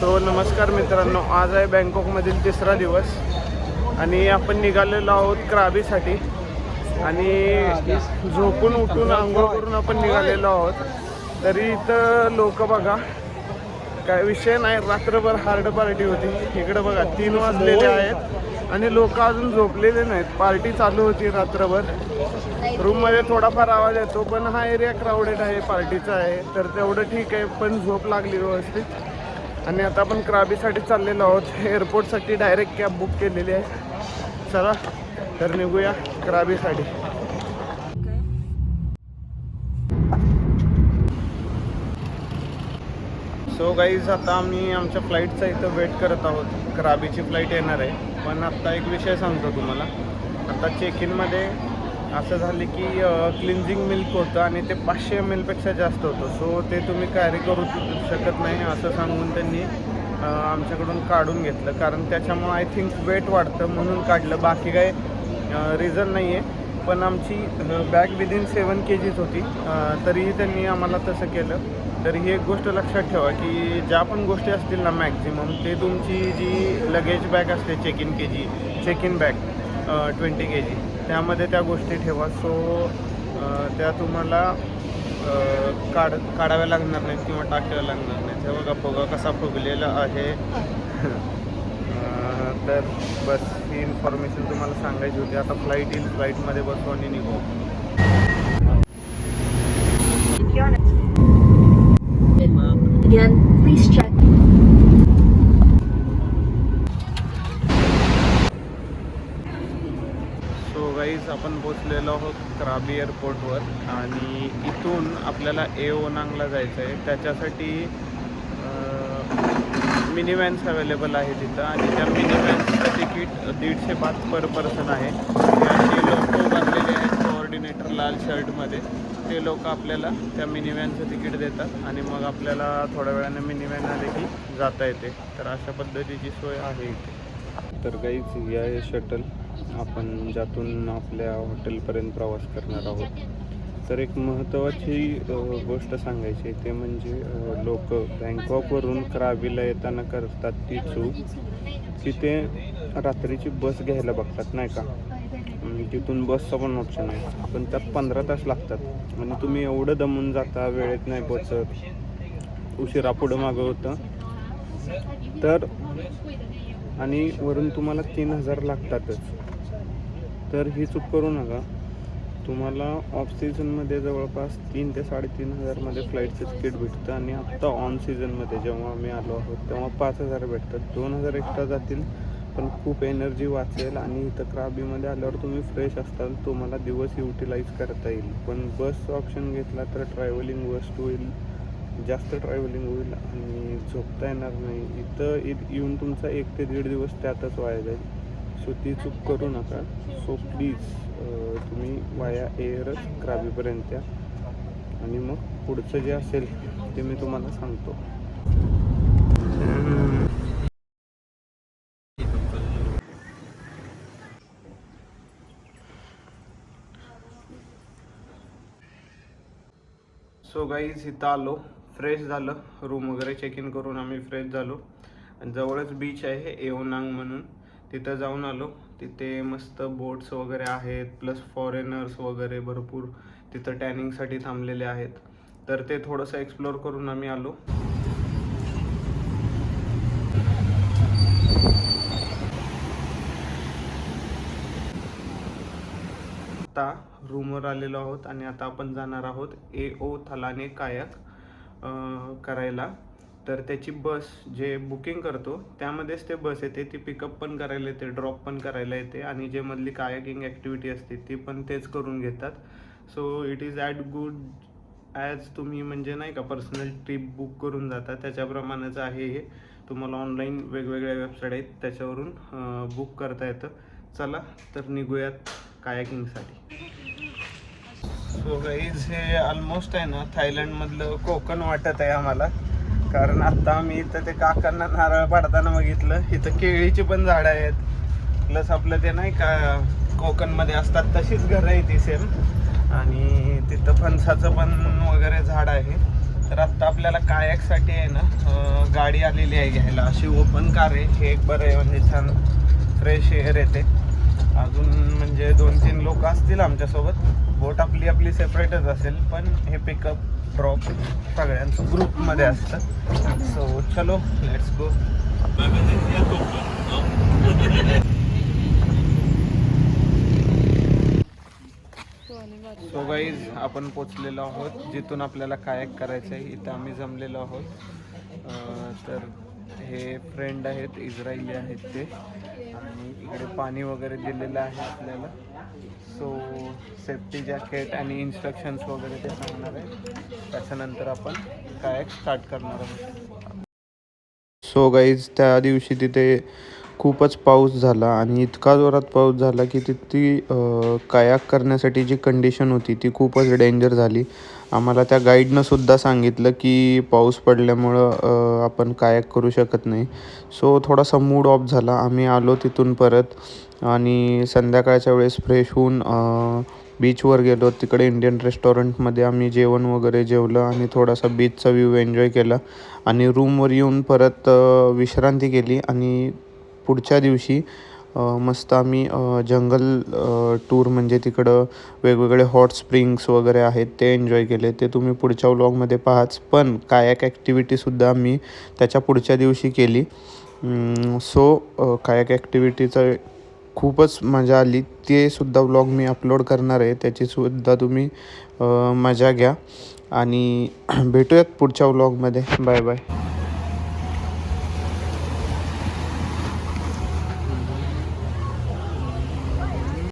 So नमस्कार मित्रांनो, आज आहे बँकॉकमधील तिसरा दिवस आणि आपण निघालेलो आहोत क्राबीसाठी. आणि झोपून उठून आंघोळ करून आपण निघालेलो आहोत. तरी इथं लोक बघा, काय विषय नाही, रात्रभर हार्ड पार्टी होती. इकडं बघा 3 वाजलेले आहेत आणि लोक अजून झोपलेले नाहीत. पार्टी चालू होती रात्रभर. रूममध्ये थोडाफार आवाज येतो, पण हा एरिया क्राऊडेड आहे, पार्टीचा आहे, तर तेवढं ठीक आहे. पण झोप लागली व्यवस्थित. आणि आता आपण क्राबीसाठी चाललेलो आहोत. एअरपोर्टसाठी डायरेक्ट कॅब बुक केलेली आहे. चला तर निघूया क्राबीसाठी. सो गाईज, आता आम्ही आमच्या फ्लाईटचा इथं वेट करत आहोत. क्राबीची फ्लाईट येणार आहे. पण आत्ता एक विषय सांगतो तुम्हाला. आता चेक इनमध्ये असं झालं की क्लिन्झिंग मिल्क होतं आणि ते 500 ml पेक्षा जास्त होतं. सो ते तुम्ही कॅरी करू शकत नाही असं सांगून त्यांनी आमच्याकडून काढून घेतलं. कारण त्याच्यामुळं आय थिंक वेट वाढतं म्हणून काढलं, बाकी काय रिझन नाही आहे. पण आमची बॅग विदिन 7 kgs होती, तरीही त्यांनी आम्हाला तसं केलं. तर ही एक गोष्ट लक्षात ठेवा की ज्या पण गोष्टी असतील ना मॅक्झिमम, ते तुमची जी लगेज बॅग असते चेक इन बॅग 20 kg, त्यामध्ये त्या गोष्टी ठेवा. सो त्या तुम्हाला काढाव्या लागणार नाहीत किंवा टाकाव्या लागणार नाहीत. हे बघा फुगा कसा फुगलेला आहे. तर बस ही इन्फॉर्मेशन तुम्हाला सांगायची होती. आता फ्लाईट येईल, फ्लाईटमध्ये बसू आणि निघू. सो गाईज, आपण पोचलेलो आहोत क्राबी एअरपोर्टवर आणि इथून आपल्याला एओनांगला जायचं आहे. त्याच्यासाठी मिनी व्हॅन्स अवेलेबल आहे तिथं. आणि त्या मिनी व्हॅन्सचं तिकीट 150 बात पर पर्सन आहे. असे लोक उभारलेले आहेत कोऑर्डिनेटर लाल शर्टमध्ये. ते लोक आपल्याला त्या मिनी व्हॅनचं तिकीट देतात आणि मग आपल्याला थोड्या वेळाने मिनी व्हॅन आले की जाता येते. तर अशा पद्धतीची सोय आहे इथे. तर गाईज, ही आहे शटल, आपण ज्यातून आपल्या हॉटेलपर्यंत प्रवास करणार आहोत. तर एक महत्त्वाची गोष्ट सांगायची ते म्हणजे लोक बँकॉकवरून क्राबीला येताना करतात ती चूक की ते रात्रीची बस घ्यायला बघतात, नाही का. तिथून बसचा पण ऑप्शन आहे, पण त्यात 15 तास लागतात आणि तुम्ही एवढं दमून जाता, वेळेत नाही पोचत, उशिरा पुढं मागं होतं. तर आणि वरून तुम्हाला 3000 लागतातच. तर ही चूक करू नका. तुम्हाला ऑफ सीझनमध्ये जवळपास 3 ते 3,500 फ्लाईटचं तिकीट भेटतं. आणि आत्ता ऑन सीझनमध्ये जेव्हा आम्ही आलो आहोत तेव्हा 5000 भेटतात. 2000 एक्स्ट्रा जातील, पण खूप एनर्जी वाचेल. आणि इथं क्राबीमध्ये आल्यावर तुम्ही फ्रेश असताल, तुम्हाला दिवस युटिलाइज करता येईल. पण बसचं ऑप्शन घेतला तर ट्रॅव्हलिंग वर्स्ट होईल, जास्त ट्रॅव्हलिंग होईल आणि झोपता येणार नाही. इथं येऊन तुमचा 1 ते 1.5 दिवस त्यातच वाया जाईल. सो ती चूक करू नका. सो प्लीज तुम्ही वाया एअरच क्राबीपर्यंत या आणि मग पुढचं जे असेल ते मी तुम्हाला सांगतो. सो गाईज, इथं आलो, फ्रेश झालं, रूम वगैरे चेक इन करून आम्ही फ्रेश झालो. आणि जवळच बीच आहे एओनांग म्हणून, तिथं जाऊन आलो. तिथे मस्त बोट्स वगैरे आहेत, प्लस फॉरेनर्स वगैरे भरपूर तिथं टॅनिंगसाठी थांबलेले आहेत. तर ते थोडंसं एक्सप्लोअर करून आम्ही आलो. आता रूमवर आलेलो आहोत आणि आता आपण जाणार आहोत एओ थलाने कायाक करायला. तर त्याची बस जे बुकिंग करतो त्यामध्येच ते बस येते. ती पिकअप पण करायला येते, ड्रॉप पण करायला येते आणि जे मधली कायाकिंग ॲक्टिव्हिटी असते ती पण तेच करून घेतात. So it is at good as तुम्ही म्हणजे नाही का पर्सनल ट्रिप बुक करून जाता त्याच्याप्रमाणेच आहे हे. तुम्हाला ऑनलाईन वेगवेगळ्या वेबसाईट आहेत त्याच्यावरून बुक करता येतं. चला तर निघूयात कायाकिंगसाठी. सो गाईज, हे ऑलमोस्ट आहे ना थायलंडमधलं कोकण वाटत आहे आम्हाला. कारण आत्ता आम्ही इथं ते काकांना नारळ पाडताना बघितलं. इथं केळीची पण झाडं आहेत, प्लस आपलं ते नाही का कोकणमध्ये असतात तशीच घरं आहे ती सेम. आणि तिथं फणसाचं पण वगैरे झाड आहे. तर आत्ता आपल्याला कायाकसाठी आहे ना गाडी आलेली आहे घ्यायला. अशी ओपन कार आहे. हे एक बरं आहे, म्हणजे छान फ्रेश एअर येते. अजून म्हणजे 2-3 लोक असतील आमच्यासोबत. बोट आपली आपली सेपरेटच असेल, पण हे पिकअप ड्रॉप सगळ्यांचं ग्रुपमध्ये असतं. सो चलो लेट्स गो. सो गाईज आपण पोचलेलो आहोत जिथून आपल्याला कायाक करायचं आहे. इथं आम्ही जमलेलो आहोत. तर हे फ्रेंड आहेत, इस्रायली आहेत ते, आणि इकडे पाणी वगैरे दिलेलं आहे आपल्याला. सो सेफ्टी जॅकेट आणि इन्स्ट्रक्शन्स वगैरे ते सांगणार आहे. त्याच्यानंतर आपण कायाक स्टार्ट करणार आहोत. सो गाईज त्या दिवशी तिथे खूपच पाऊस झाला आणि इतका जोरात पाऊस झाला की तिथे कायाक करण्यासाठी जी कंडिशन होती ती खूपच डेंजर झाली. आम्हाला त्या गाईडनंसुद्धा सांगितलं की पाऊस पडल्यामुळं आपण कायाक करू शकत नाही. सो थोडासा मूड ऑफ झाला. आम्ही आलो तिथून परत आणि संध्याकाळच्या वेळेस फ्रेश होऊन बीचवर गेलो. तिकडे इंडियन रेस्टॉरंटमध्ये आम्ही जेवण वगैरे जेवलं आणि थोडासा बीचचा व्ह्यू एन्जॉय केला आणि रूमवर येऊन परत विश्रांती केली. आणि पुढच्या दिवशी मस्त आम्ही जंगल टूर, म्हणजे तिकडं वेगवेगळे हॉट स्प्रिंग्स वगैरे आहेत ते एन्जॉय केले. ते तुम्ही पुढच्या व्लॉगमध्ये पाहाच. पण कायाक ॲक्टिव्हिटीसुद्धा आम्ही त्याच्या पुढच्या दिवशी केली. सो कायाक ॲक्टिव्हिटीचा खूपच मजा आली. ते सुद्धा व्लॉग मी अपलोड करणार आहे. त्याचीसुद्धा तुम्ही मजा घ्या आणि भेटूयात पुढच्या व्लॉगमध्ये. Bye bye.